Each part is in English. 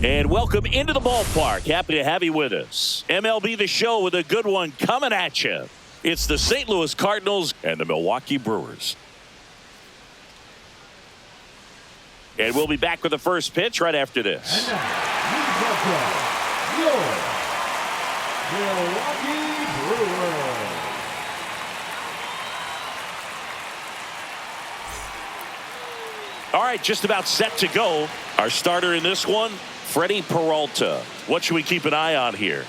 And welcome into the ballpark. Happy to have you with us. MLB The Show with a good one coming at you. It's the St. Louis Cardinals and the Milwaukee Brewers. And we'll be back with the first pitch right after this. And now, your Milwaukee Brewers. All right, just about set to go. Our starter in this one, Freddie Peralta. What should we keep an eye on here?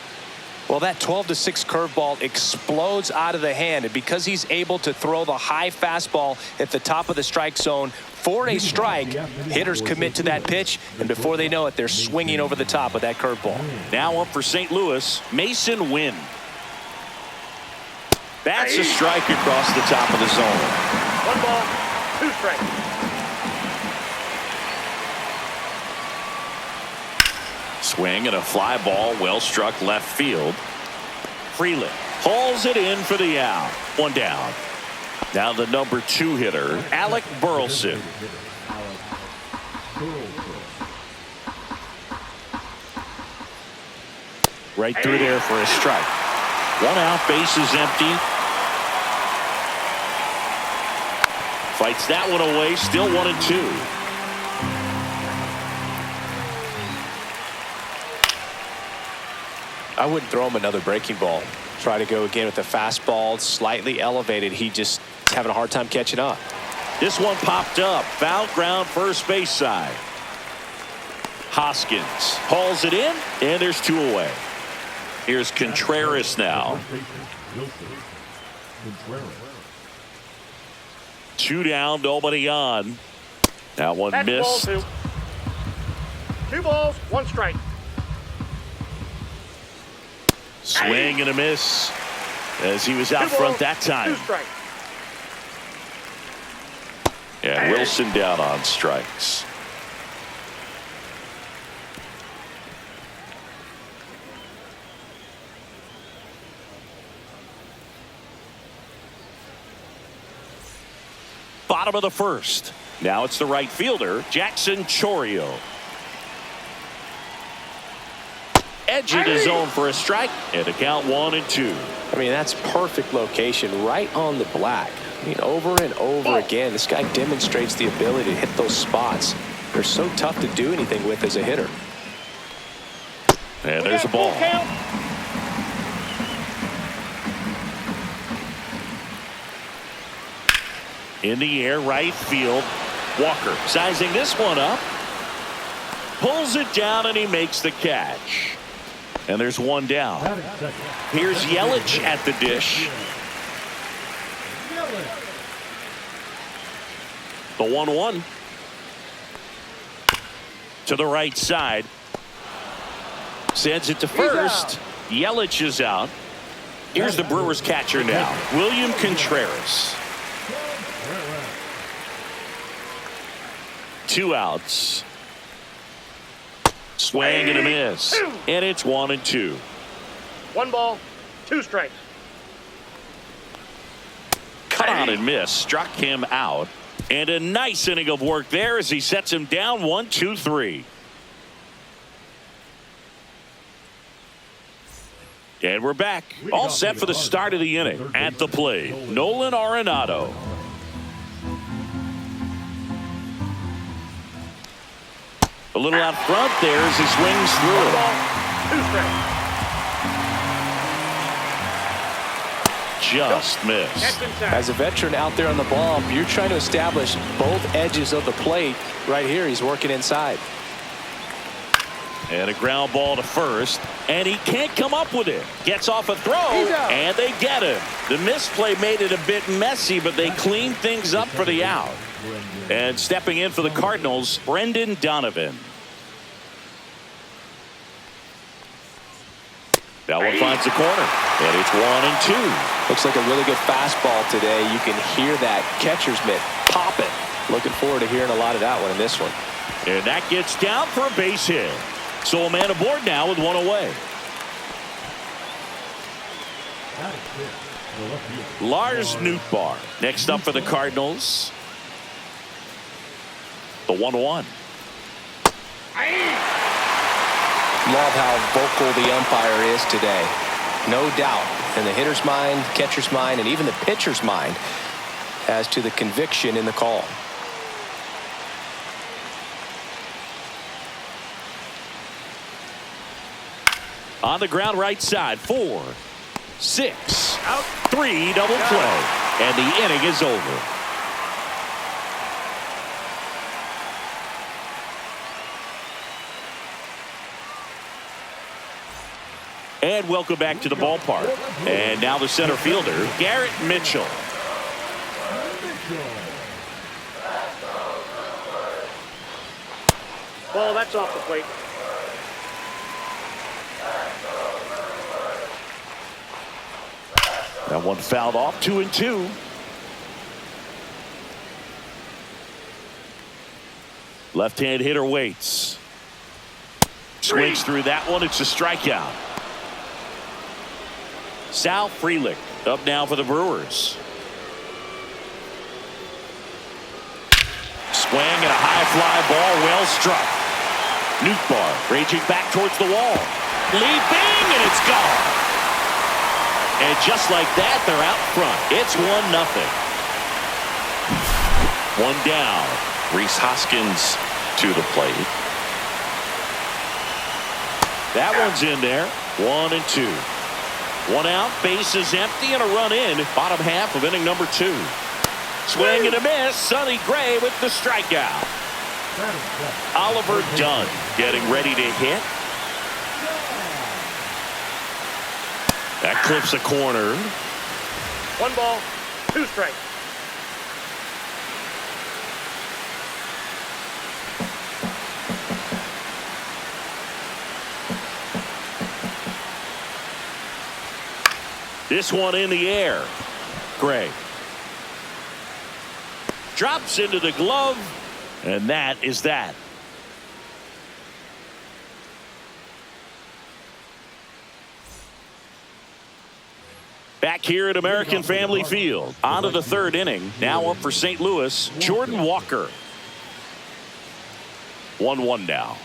Well, that 12-6 curveball explodes out of the hand, and because he's able to throw the high fastball at the top of the strike zone for a strike, hitters commit to that pitch, and before they know it, they're swinging over the top of that curveball. Now up for St. Louis, Mason Wynn. That's a strike across the top of the zone. 1 ball, 2 strikes. Swing and a fly ball, well struck left field. Freeland hauls it in for the out. 1 down. Now the number 2 hitter, Alec Burleson. Right through there for a strike. 1 out, base is empty. Fights that one away, still 1-2. I wouldn't throw him another breaking ball. Try to go again with the fastball, slightly elevated. He just is having a hard time catching up. This one popped up. Foul ground, first base side. Hoskins hauls it in, and there's 2 away. Here's Contreras now. 2 down, nobody on. Now one That's missed. ball 2. 2 balls, 1 strike. Swing and a miss as he was out 2 front balls, that time. 2 strikes. And Wilson down on strikes. Bottom of the first. Now it's the right fielder, Jackson Chourio. Edge of the zone for a strike, and a count 1-2. I mean, that's perfect location, right on the black. I mean, over and over again, this guy demonstrates the ability to hit those spots. They're so tough to do anything with as a hitter. And there's a ball. In the air, right field. Walker sizing this one up. Pulls it down, and he makes the catch. And there's 1 down. Here's Yelich at the dish. The 1-1. To the right side. Sends it to first. Yelich is out. Here's the Brewers catcher now, William Contreras. 2 outs. Swing and a miss. And it's 1-2. 1 ball, 2 strikes. Cut on and miss. Struck him out. And a nice inning of work there as he sets him down 1-2-3. And we're back. All set for the start of the inning. At the plate, Nolan Arenado. A little out front there as he swings through 1 it. ball, 2 strikes. Just missed. As a veteran out there on the ball, you're trying to establish both edges of the plate. Right here, he's working inside. And a ground ball to first, and he can't come up with it. Gets off a throw, and they get him. The misplay made it a bit messy, but they cleaned things up for the out. And stepping in for the Cardinals, Brendan Donovan. That one finds the corner, and it's 1-2. Looks like a really good fastball today. You can hear that catcher's mitt pop it. Looking forward to hearing a lot of that one in this one. And that gets down for a base hit. So a man aboard now with 1 away. Lars Nootbaar next up for the Cardinals. The 1-1. Love how vocal the umpire is today. No doubt in the hitter's mind, catcher's mind, and even the pitcher's mind as to the conviction in the call. On the ground right side, 4, 6, out, 3, double play. And the inning is over. And welcome back to the ballpark. And now the center fielder, Garrett Mitchell. Ball, that's off the plate. That one fouled off, 2-2. Left-hand hitter waits. Swings through that one. It's a strikeout. Sal Frelick up now for the Brewers. Swing and a high fly ball, well struck. Nootbaar raging back towards the wall. Leaping, and it's gone. And just like that, they're out front. It's 1-0. One down. Rhys Hoskins to the plate. That one's in there. 1-2. One out, bases empty, and a run in. Bottom half of inning number 2. Swing and a miss. Sonny Gray with the strikeout. Oliver Dunn getting ready to hit. That clips a corner. 1 ball, 2 strikes. This one in the air. Gray drops into the glove, and that is that. Back here at American Family Field. On to the 3rd inning. Now up for St. Louis, Jordan Walker. 1-1 now.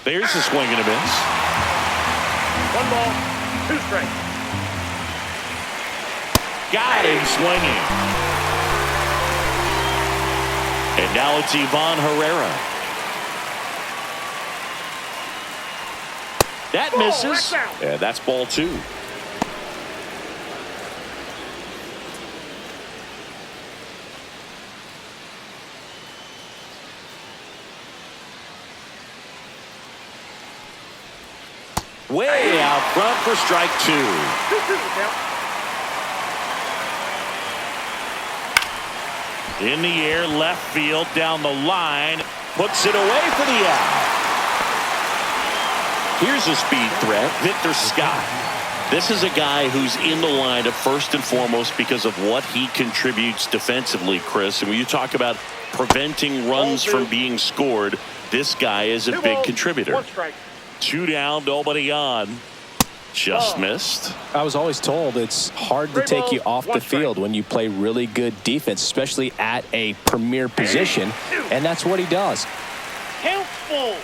There's a swing and a miss. 1 ball, 2 strikes. Got him swinging. And now it's Ivan Herrera. That misses. And that's ball 2. Way out front for strike 2. In the air, left field, down the line, puts it away for the out. Here's a speed threat, Victor Scott. This is a guy who's in the lineup first and foremost because of what he contributes defensively, Chris. And when you talk about preventing runs from being scored, this guy is a big contributor. 1 strike. 2 down, nobody on. Just missed. I was always told it's hard to take you off the field when you play really good defense, especially at a premier position, and that's what he does. Helpful.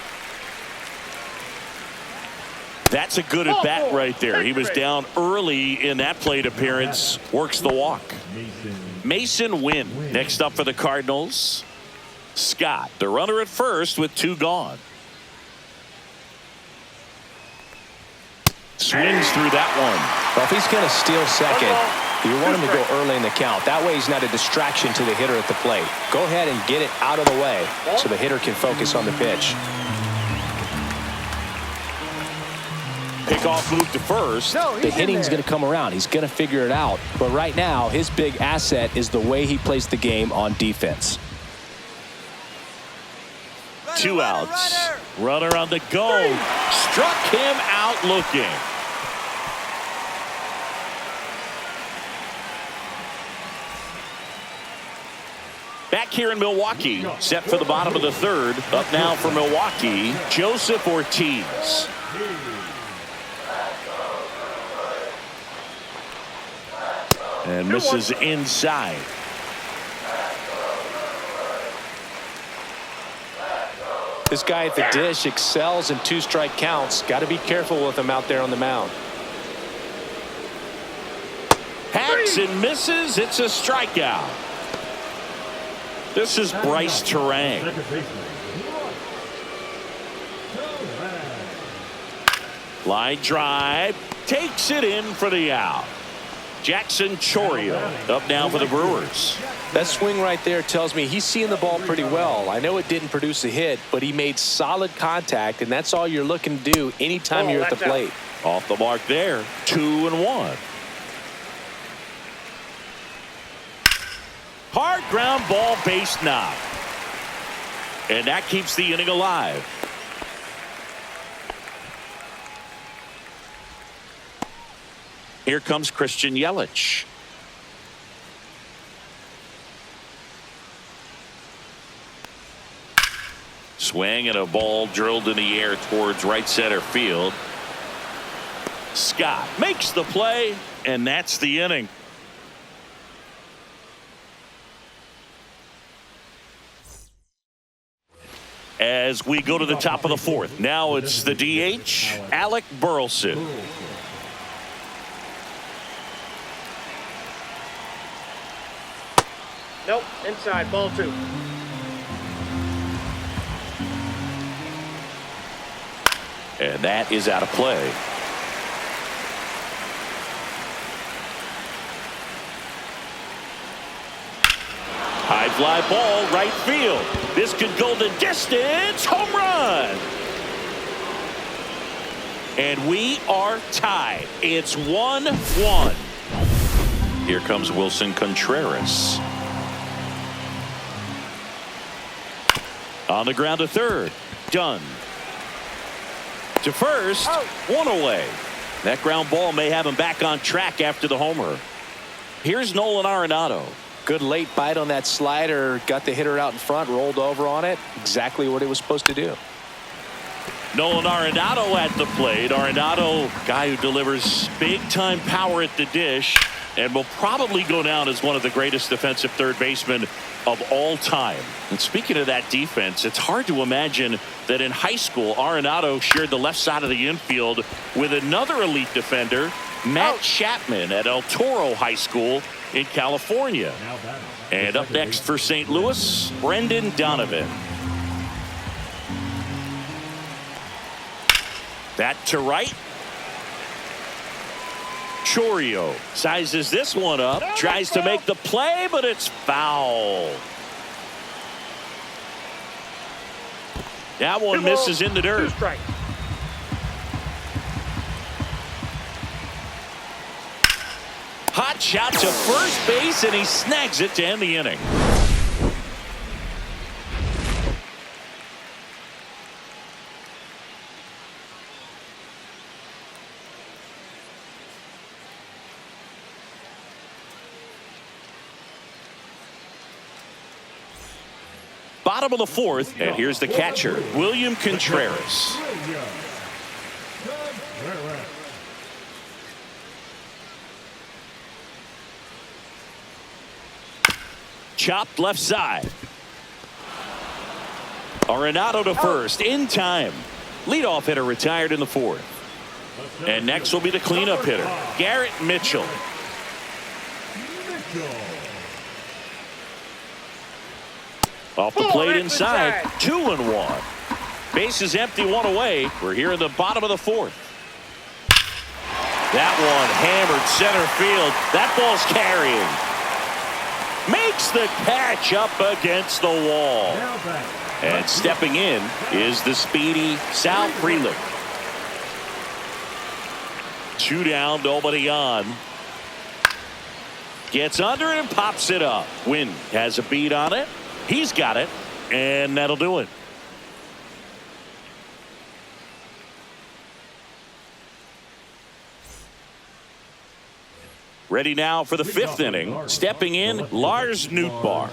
That's a good at bat right there. He was down early in that plate appearance. Works the walk. Mason Wynn next up for the Cardinals. Scott, the runner at first with 2 gone. Swings through that one. Well, if he's going to steal second, you want him to go early in the count. That way he's not a distraction to the hitter at the plate. Go ahead and get it out of the way so the hitter can focus on the pitch. Pickoff move to first. The hitting's going to come around. He's going to figure it out. But right now, his big asset is the way he plays the game on defense. 2 outs. Runner on the go. Struck him out looking. Back here in Milwaukee, set for the bottom of the 3rd. Up now for Milwaukee, Joseph Ortiz. And misses inside. This guy at the dish excels in 2-strike counts. Got to be careful with him out there on the mound. Hacks and misses. It's a strikeout. This is Bryce Terang. Line drive. Takes it in for the out. Jackson Chourio up now for the Brewers. That swing right there tells me he's seeing the ball pretty well. I know it didn't produce a hit, but he made solid contact, and that's all you're looking to do anytime you're at the plate. Off the mark there. 2-1. Hard ground ball, base knock. And that keeps the inning alive. Here comes Christian Yelich. Swing and a ball drilled in the air towards right center field. Scott makes the play, and that's the inning. As we go to the top of the fourth, now it's the DH, Alec Burleson. Nope, inside, ball 2. And that is out of play. High fly ball, right field. This could go the distance. Home run. And we are tied. It's 1-1. Here comes Wilson Contreras. On the ground to third. Done. To first. One away. That ground ball may have him back on track after the homer. Here's Nolan Arenado. Good late bite on that slider. Got the hitter out in front. Rolled over on it. Exactly what he was supposed to do. Nolan Arenado at the plate. Arenado, guy who delivers big-time power at the dish and will probably go down as one of the greatest defensive third basemen of all time. And speaking of that defense, it's hard to imagine that in high school Arenado shared the left side of the infield with another elite defender, Matt Chapman, at El Toro High School in California. And up next for St. Louis, Brendan Donovan. That to right. Chourio sizes this one up, tries to make the play, but it's foul. That one misses in the dirt. Hot shot to first base, and he snags it to end the inning. Bottom of the fourth, and here's the catcher, William Contreras. Chopped left side. Arenado to first in time. Leadoff hitter retired in the fourth. And next will be the cleanup hitter, Garrett Mitchell. Off the plate inside, 2-1. Base is empty, one away. We're here in the bottom of the fourth. That one hammered center field. That ball's carrying. Makes the catch up against the wall. And stepping in is the speedy Sal Frelick. 2 down, nobody on. Gets under it and pops it up. Wynn has a beat on it. He's got it, and that'll do it. Ready now for the fifth inning. Stepping in, Lars Nootbaar.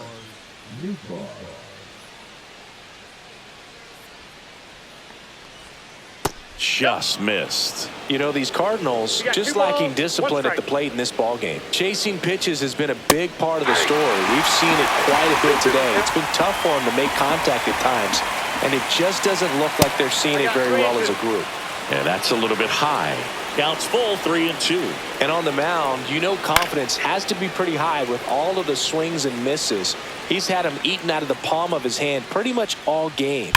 Just missed. You know, these Cardinals just lacking discipline at the plate in this ball game. Chasing pitches has been a big part of the story. We've seen it quite a bit today. It's been tough for them to make contact at times. and it just doesn't look like they're seeing it very well as a group. And that's a little bit high. Counts full, 3-2. And on the mound, you know confidence has to be pretty high with all of the swings and misses. He's had them eaten out of the palm of his hand pretty much all game.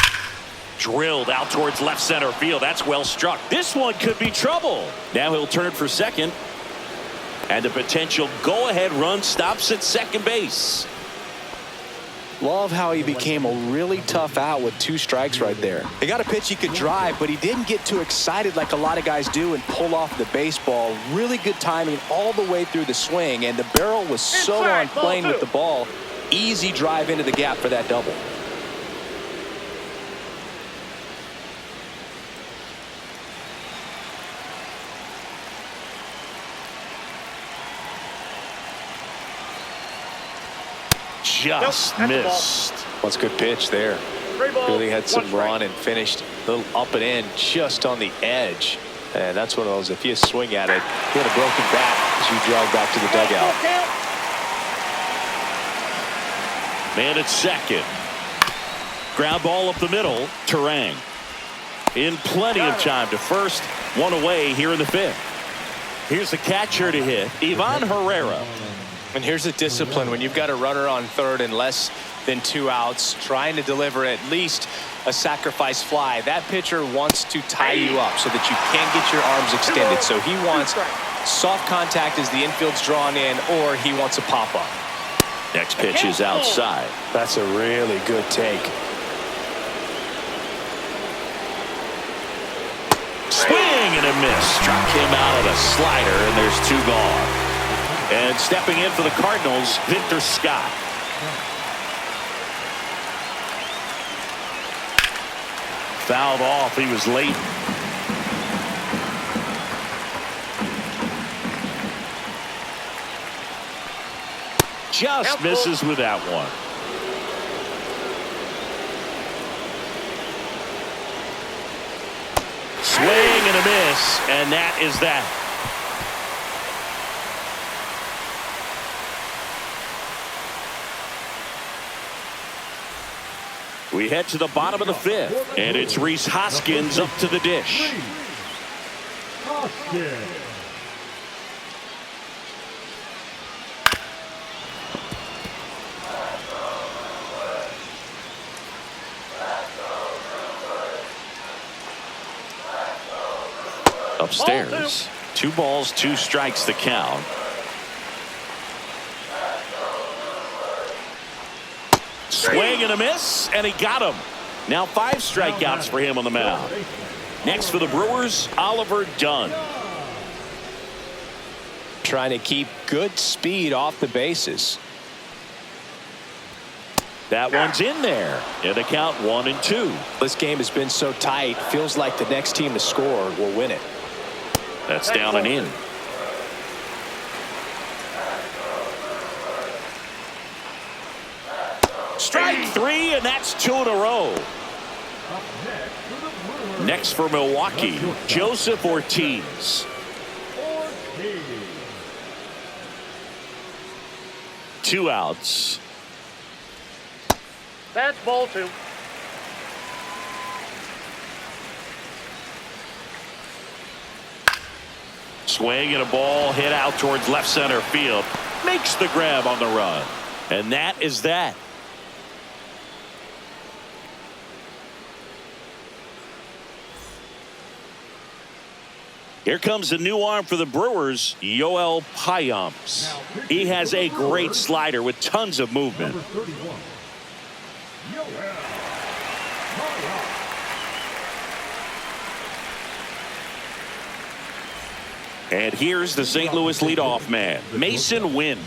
Drilled out towards left center field. That's well struck. This one could be trouble. Now he'll turn for second. And the potential go-ahead run stops at second base. Love how he became a really tough out with 2 strikes right there. He got a pitch he could drive, but he didn't get too excited like a lot of guys do and pull off the baseball. Really good timing all the way through the swing, and the barrel was so on plane with the ball. Easy drive into the gap for that double. Just missed. What's a good pitch there. Really had some run and finished a little up and in just on the edge. And that's one of those, if you swing at it, you had a broken bat as you drive back to the dugout. Man at second. Ground ball up the middle. Terang in plenty of time to first. One away here in the 5th. Here's the catcher to hit, Ivan Herrera. And here's the discipline when you've got a runner on third and less than 2 outs, trying to deliver at least a sacrifice fly. That pitcher wants to tie you up so that you can't get your arms extended. So he wants soft contact as the infield's drawn in, or he wants a pop-up. Next pitch is outside. That's a really good take. Swing and a miss. Struck him out of a slider, and there's 2 gone. And stepping in for the Cardinals, Victor Scott. Fouled off. He was late. Just misses with that one. Swing and a miss, and that is that. We head to the bottom of the 5th, and it's Rhys Hoskins up to the dish. Upstairs. 2 balls, 2 strikes the count. Swing and a miss, and he got him. Now 5 strikeouts for him on the mound. Next for the Brewers, Oliver Dunn. Trying to keep good speed off the bases. That one's in there. And the count 1-2. This game has been so tight, feels like the next team to score will win it. That's down and in. Strike 3, and that's 2 in a row. Next for Milwaukee, Joseph Ortiz. 2 outs. That's ball 2. Swing and a ball hit out towards left center field. Makes the grab on the run. And that is that. Here comes the new arm for the Brewers, Yoel Payamps. He has a great slider with tons of movement. And here's the St. Louis leadoff man, Mason Wynn.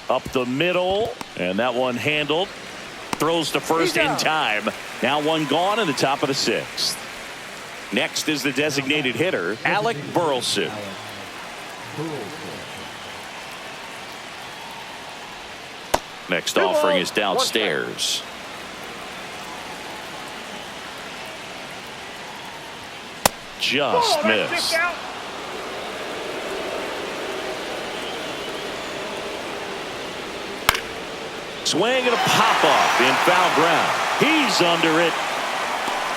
Up the middle, and that one handled. Throws to first in time. Now 1 gone in the top of the 6th. Next is the designated hitter, Alec Burleson. Next offering is downstairs. Just missed. Swing and a pop-up in foul ground. He's under it.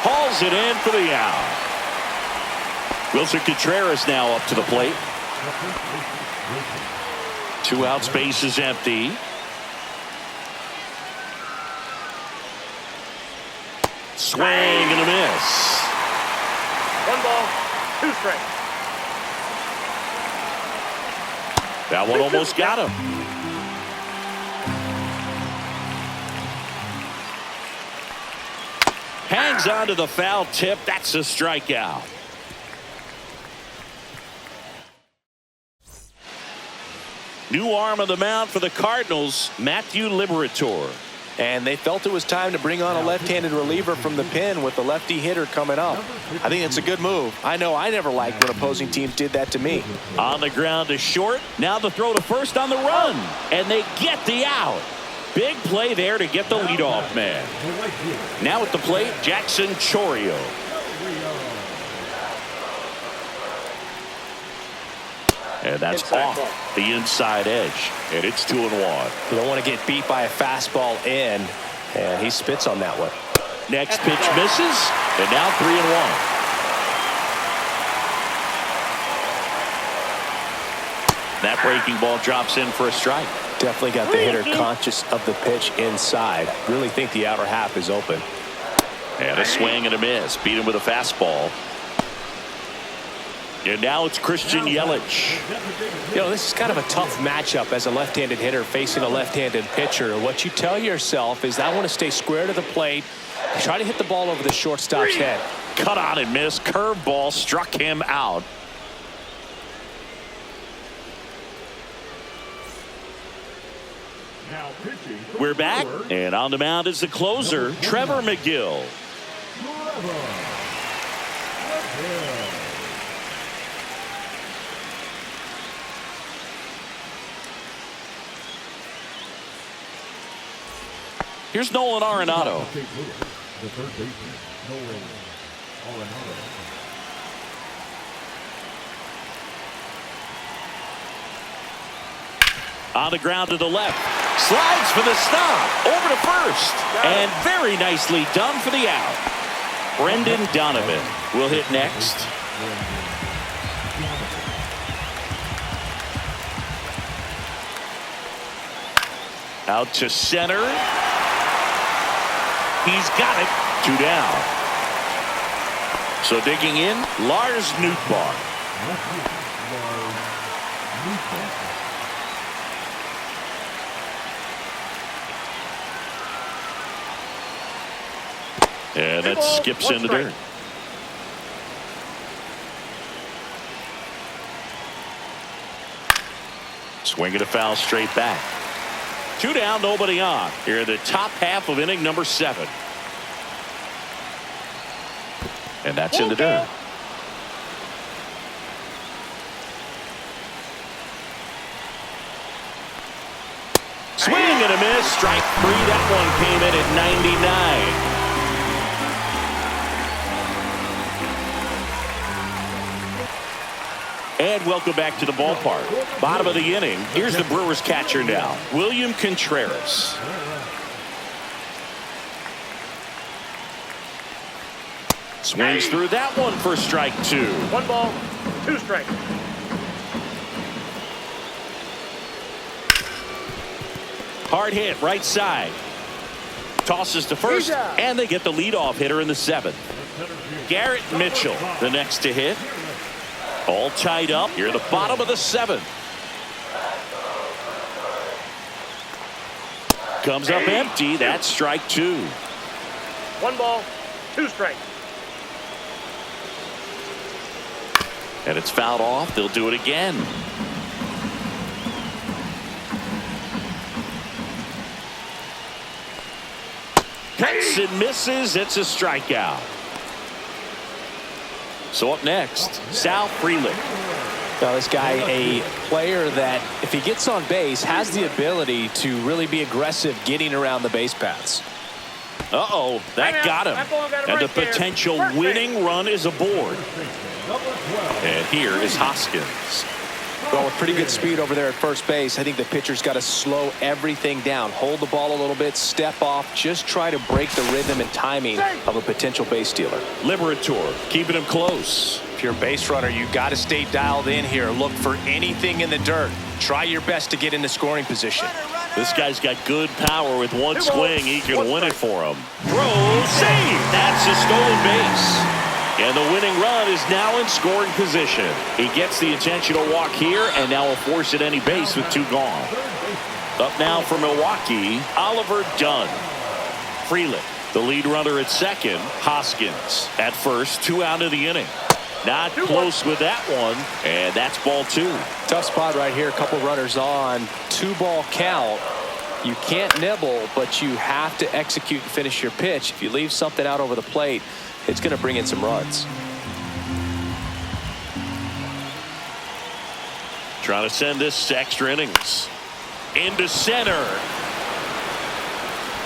Hauls it in for the out. Wilson Contreras now up to the plate. 2 outs, base is empty. Swing and a miss. 1 ball, 2 strikes. That one almost got him. Hangs on to the foul tip. That's a strikeout. New arm of the mound for the Cardinals, Matthew Liberatore. And they felt it was time to bring on a left-handed reliever from the pen with the lefty hitter coming up. I think it's a good move. I know I never liked when opposing teams did that to me. On the ground to short. Now the throw to first on the run. And they get the out. Big play there to get the leadoff man. Now at the plate, Jackson Chourio. And that's off the inside edge. And it's 2-1. You don't want to get beat by a fastball in. And he spits on that one. Next pitch misses. And now 3-1. That breaking ball drops in for a strike. Definitely got the hitter conscious of the pitch inside. Really think the outer half is open. And a swing and a miss. Beat him with a fastball. And now it's Christian Yelich. You know, this is kind of a tough matchup as a left-handed hitter facing a left-handed pitcher. What you tell yourself is I want to stay square to the plate, try to hit the ball over the shortstop's head. Cut on and miss. Curveball struck him out. Now pitching. We're back, and on the mound is the closer, Trevor McGill. Here's Nolan Arenado. The third baseman, Nolan Arenado. On the ground to the left. Slides for the stop. Over to first. And very nicely done for the out. Brendan Donovan will hit next. Out to center. He's got it. 2 down. So digging in, Lars Nootbaar. And that skips in the dirt. Swinging a foul straight back. 2 down, nobody on. Here in the top half of inning number 7. And that's in the dirt. Swing and a miss. Strike 3. That one came in at 99. And welcome back to the ballpark. Bottom of the inning. Here's the Brewers catcher now, William Contreras. Swings through that one for strike 2. 1 ball, 2 strikes. Hard hit, right side. Tosses to first, and they get the leadoff hitter in the 7th. Garrett Mitchell, the next to hit. All tied up here at the bottom of the 7th. Comes up empty. That's strike 2. 1 ball, 2 strikes. And it's fouled off. They'll do it again. Cuts and misses. It's a strikeout. So up next, Sal Frelick. Now this guy, a player that if he gets on base has the ability to really be aggressive getting around the base paths. Uh-oh, that got him. And the potential winning run is aboard. And here is Hoskins. Well, with pretty good speed over there at first base, I think the pitcher's got to slow everything down. Hold the ball a little bit, step off, just try to break the rhythm and timing of a potential base stealer. Liberator keeping him close. If you're a base runner, you got to stay dialed in here. Look for anything in the dirt. Try your best to get into scoring position. This guy's got good power. With one swing, he can win it for him. Throw, save. That's a stolen base. And the winning run is now in scoring position. He gets the intentional walk here, and now will force at any base with 2 gone. Up now for Milwaukee, Oliver Dunn. Freeland, the lead runner at second. Hoskins at first, 2 out of the inning. Not close with that one, and that's ball 2. Tough spot right here. A couple runners on. 2-ball count. You can't nibble, but you have to execute and finish your pitch. If you leave something out over the plate, it's going to bring in some runs. Trying to send this to extra innings. Into center.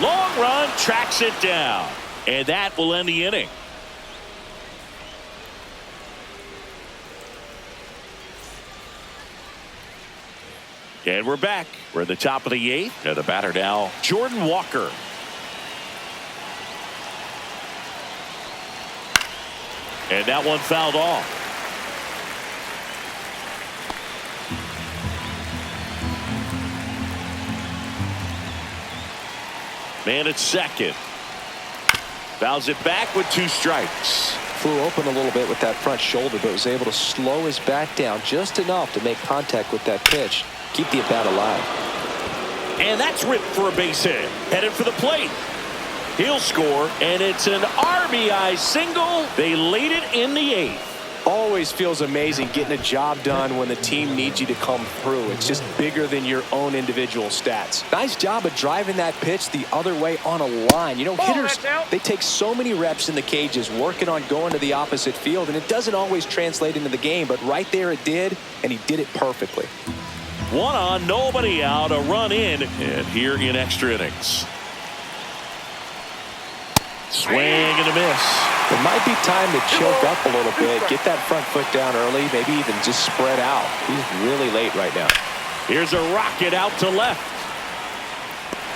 Long run, tracks it down. And that will end the inning. And we're back. We're at the top of the 8th. And the batter now, Jordan Walker. And that one fouled off. Man at second. Fouls it back with 2 strikes. Flew open a little bit with that front shoulder, but was able to slow his bat down just enough to make contact with that pitch. Keep the at-bat alive. And that's ripped for a base hit. Headed for the plate. He'll score, and it's an RBI single. They lead it in the 8th. Always feels amazing getting a job done when the team needs you to come through. It's just bigger than your own individual stats. Nice job of driving that pitch the other way on a line. You know, hitters, they take so many reps in the cages working on going to the opposite field, and it doesn't always translate into the game, but right there it did, and he did it perfectly. 1 on, nobody out, a run in, and here in extra innings. Swing and a miss. It might be time to choke up a little bit, get that front foot down early, maybe even just spread out. He's really late right now. Here's a rocket out to left.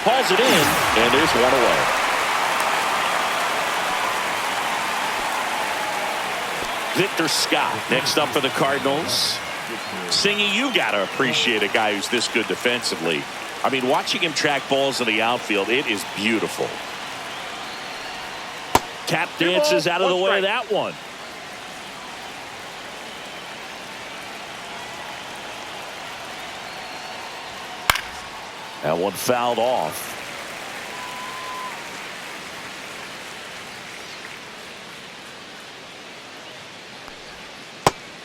Hauls it in, and there's 1 away. Victor Scott next up for the Cardinals. Singy, you got to appreciate a guy who's this good defensively. I mean, watching him track balls in the outfield, it is beautiful. Tap dances out of the way of that one. That one fouled off.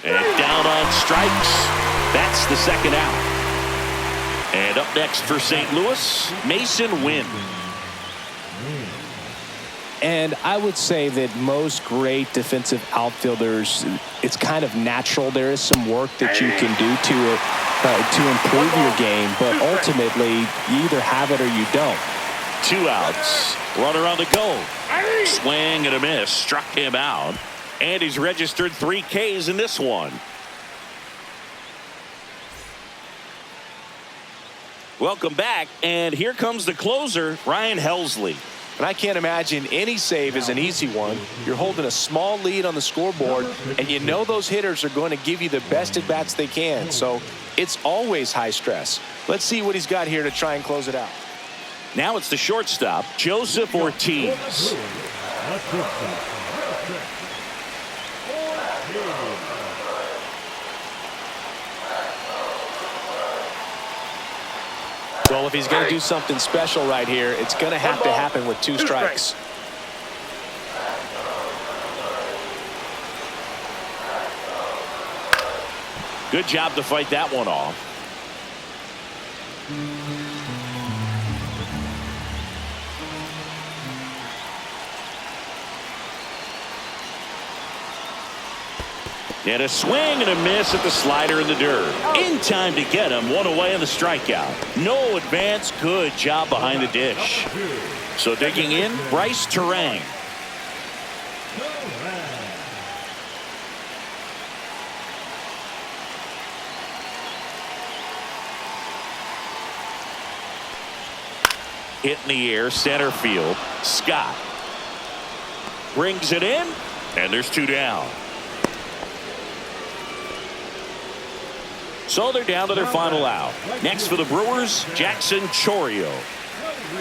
And down on strikes. That's the second out. And up next for St. Louis, Mason Wynn. And I would say that most great defensive outfielders, it's kind of natural. There is some work that you can do to improve your game, but ultimately you either have it or you don't. 2 outs. Runner on the go. Swing and a miss. Struck him out. And he's registered 3 Ks in this one. Welcome back. And here comes the closer, Ryan Helsley. And I can't imagine any save is an easy one. You're holding a small lead on the scoreboard, and you know those hitters are going to give you the best at-bats they can. So it's always high stress. Let's see what he's got here to try and close it out. Now it's the shortstop, Joseph Ortiz. Well, if he's going to do something special right here, it's going to have to happen with 2 strikes. Good job to fight that one off. And a swing and a miss at the slider in the dirt. In time to get him. 1 away on the strikeout. No advance. Good job behind the dish. So digging in, Bryce Terang. Hit in the air, center field. Scott brings it in, and there's 2 down. So they're down to their final out. Next for the Brewers, Jackson Chourio.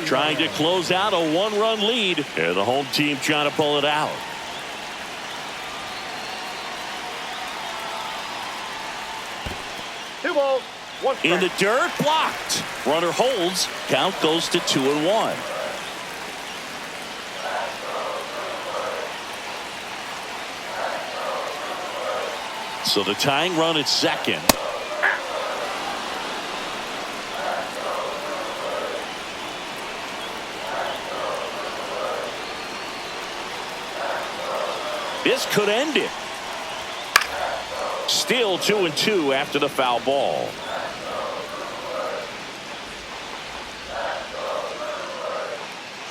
Trying to close out a 1-run lead, and the home team trying to pull it out. Two balls, one strike. In the dirt, blocked. Runner holds. Count goes to 2-1. So the tying run at second. This could end it. Still 2-2 after the foul ball.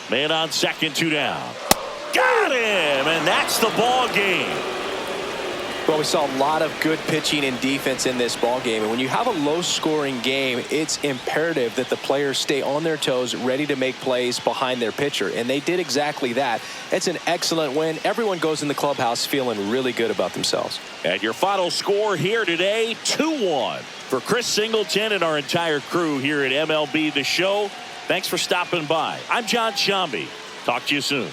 Man on second, 2 down. Got him, and that's the ball game. Well, we saw a lot of good pitching and defense in this ball game, and when you have a low-scoring game, it's imperative that the players stay on their toes, ready to make plays behind their pitcher, and they did exactly that. It's an excellent win. Everyone goes in the clubhouse feeling really good about themselves. And your final score here today, 2-1. For Chris Singleton and our entire crew here at MLB The Show, thanks for stopping by. I'm John Shambi. Talk to you soon.